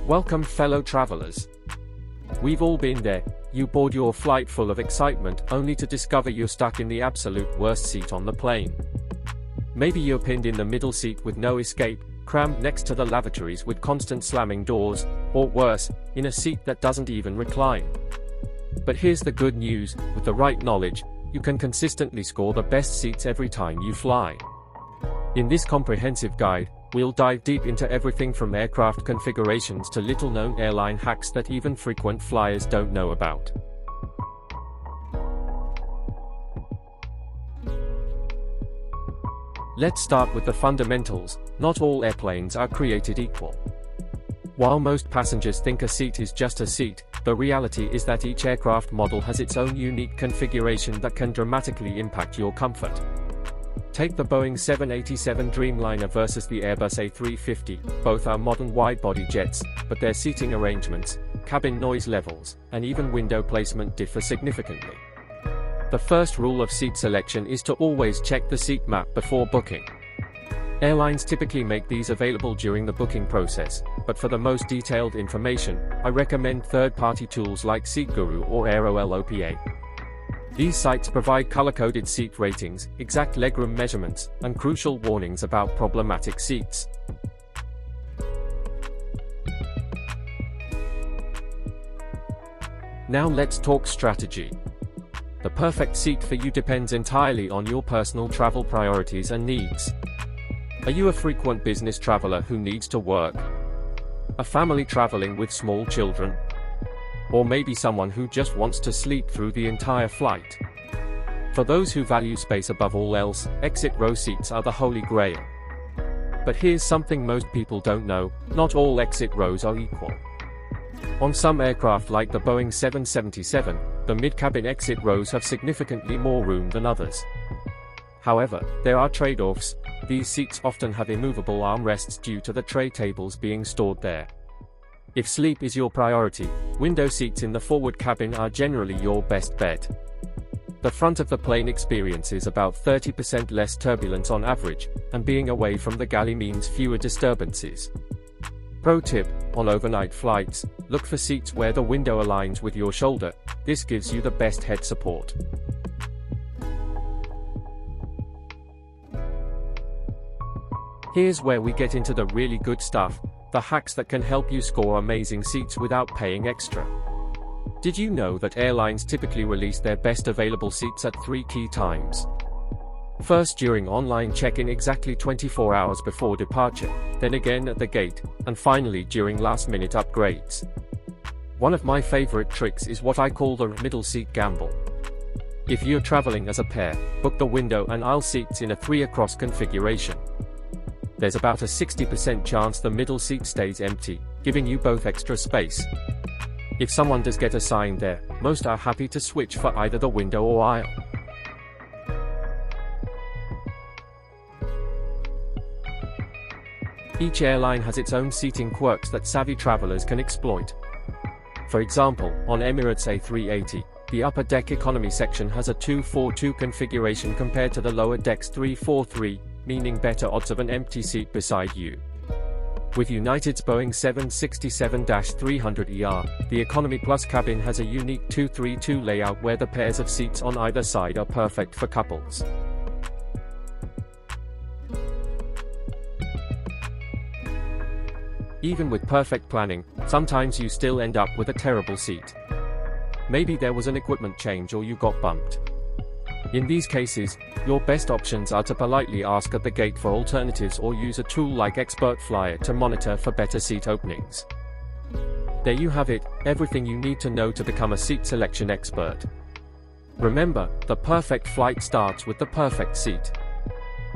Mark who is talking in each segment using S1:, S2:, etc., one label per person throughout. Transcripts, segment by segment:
S1: Welcome, fellow travelers. We've all been there. You board your flight full of excitement only to discover you're stuck in the absolute worst seat on the plane. Maybe you're pinned in the middle seat with no escape, crammed next to the lavatories with constant slamming doors, or worse, in a seat that doesn't even recline. But here's the good news: with the right knowledge, you can consistently score the best seats every time you fly. In this comprehensive guide, we'll dive deep into everything from aircraft configurations to little-known airline hacks that even frequent flyers don't know about. Let's start with the fundamentals. Not all airplanes are created equal. While most passengers think a seat is just a seat, the reality is that each aircraft model has its own unique configuration that can dramatically impact your comfort. Take the Boeing 787 Dreamliner versus the Airbus A350. Both are modern wide-body jets, but their seating arrangements, cabin noise levels, and even window placement differ significantly. The first rule of seat selection is to always check the seat map before booking. Airlines typically make these available during the booking process, but for the most detailed information, I recommend third-party tools like SeatGuru or AeroLOPA. These sites provide color-coded seat ratings, exact legroom measurements, and crucial warnings about problematic seats. Now let's talk strategy. The perfect seat for you depends entirely on your personal travel priorities and needs. Are you a frequent business traveler who needs to work? A family traveling with small children? Or maybe someone who just wants to sleep through the entire flight? For those who value space above all else, exit row seats are the holy grail. But here's something most people don't know: not all exit rows are equal. On some aircraft like the Boeing 777, the mid-cabin exit rows have significantly more room than others. However, there are trade-offs. These seats often have immovable armrests due to the tray tables being stored there. If sleep is your priority, window seats in the forward cabin are generally your best bet. The front of the plane experiences about 30% less turbulence on average, and being away from the galley means fewer disturbances. Pro tip: on overnight flights, look for seats where the window aligns with your shoulder. This gives you the best head support. Here's where we get into the really good stuff: the hacks that can help you score amazing seats without paying extra. Did you know that airlines typically release their best available seats at 3 key times? First, during online check-in exactly 24 hours before departure, then again at the gate, and finally during last-minute upgrades. One of my favorite tricks is what I call the middle seat gamble. If you're traveling as a pair, book the window and aisle seats in a 3-across configuration. There's about a 60% chance the middle seat stays empty, giving you both extra space. If someone does get assigned there, most are happy to switch for either the window or aisle. Each airline has its own seating quirks that savvy travelers can exploit. For example, on Emirates A380, the upper deck economy section has a 2-4-2 configuration compared to the lower deck's 3-4-3, meaning better odds of an empty seat beside you. With United's Boeing 767-300ER, the Economy Plus cabin has a unique 2-3-2 layout where the pairs of seats on either side are perfect for couples. Even with perfect planning, sometimes you still end up with a terrible seat. Maybe there was an equipment change or you got bumped. In these cases, your best options are to politely ask at the gate for alternatives or use a tool like Expert Flyer to monitor for better seat openings. There you have it, everything you need to know to become a seat selection expert. Remember, the perfect flight starts with the perfect seat.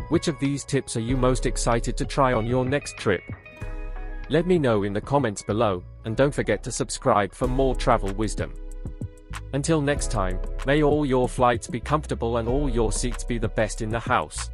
S1: Which of these tips are you most excited to try on your next trip? Let me know in the comments below, and don't forget to subscribe for more travel wisdom. Until next time, may all your flights be comfortable and all your seats be the best in the house.